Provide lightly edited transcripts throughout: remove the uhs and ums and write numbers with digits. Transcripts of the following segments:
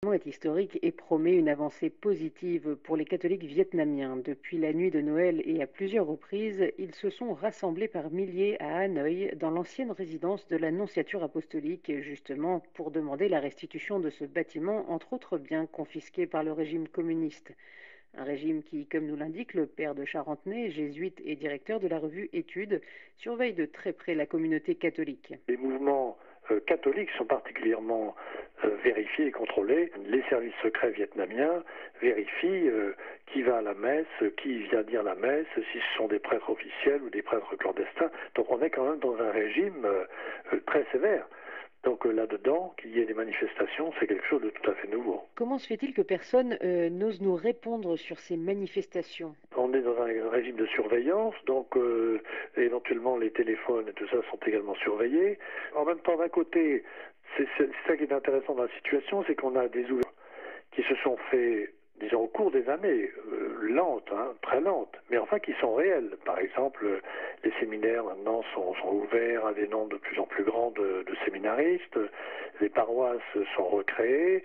Est historique et promet une avancée positive pour les catholiques vietnamiens. Depuis la nuit de Noël et à plusieurs reprises, ils se sont rassemblés par milliers à Hanoï, dans l'ancienne résidence de la Nonciature apostolique, justement pour demander la restitution de ce bâtiment, entre autres biens confisqués par le régime communiste. Un régime qui, comme nous l'indique le père de Charentenay, jésuite et directeur de la revue Études, surveille de très près la communauté catholique. Les mouvements catholiques sont particulièrement vérifiés et contrôlés. Les services secrets vietnamiens vérifient qui va à la messe, qui vient dire la messe, si ce sont des prêtres officiels ou des prêtres clandestins. Donc on est quand même dans un régime très sévère. Donc là-dedans, qu'il y ait des manifestations, c'est quelque chose de tout à fait nouveau. Comment se fait-il que personne n'ose nous répondre sur ces manifestations? On est dans un régime de surveillance, donc éventuellement les téléphones et tout ça sont également surveillés. En même temps, d'un côté, c'est ça qui est intéressant dans la situation, c'est qu'on a des ouvertures qui se sont faits, disons, au cours des années, lentes, très lentes, mais enfin qui sont réelles. Par exemple, les séminaires maintenant sont ouverts à des nombres de plus en plus grands de séminaristes, les paroisses sont recréées,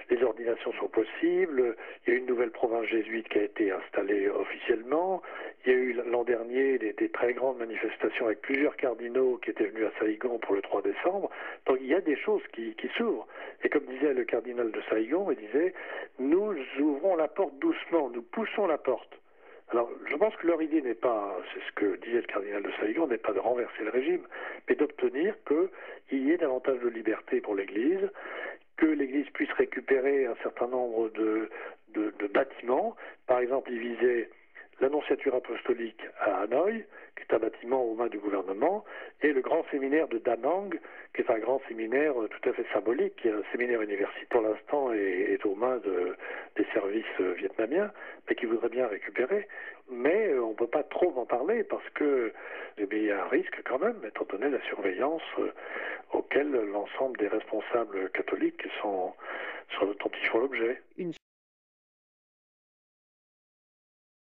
les ordinations sont possibles, il y a une nouvelle province jésuite qui a été installée officiellement, il y a eu l'an dernier des très grandes manifestations avec plusieurs cardinaux qui étaient venus à Saïgon pour le 3 décembre, donc il y a des choses qui s'ouvrent. Et comme disait le cardinal de Saïgon, il disait « Nous ouvrons la porte doucement, nous poussons la porte ». Alors, je pense que leur idée n'est pas, c'est ce que disait le cardinal de Saïgon, n'est pas de renverser le régime, mais d'obtenir qu'il y ait davantage de liberté pour l'Église, que l'Église puisse récupérer un certain nombre de bâtiments. Par exemple, il visait l'Annonciature apostolique à Hanoï, qui est un bâtiment aux mains du gouvernement, et le grand séminaire de Da Nang, qui est un grand séminaire tout à fait symbolique, qui est un séminaire universitaire pour l'instant est aux mains des services vietnamiens, mais qui voudrait bien récupérer. Mais on ne peut pas trop en parler parce que il y a un risque quand même, étant donné la surveillance auquel l'ensemble des responsables catholiques dont ils font l'objet.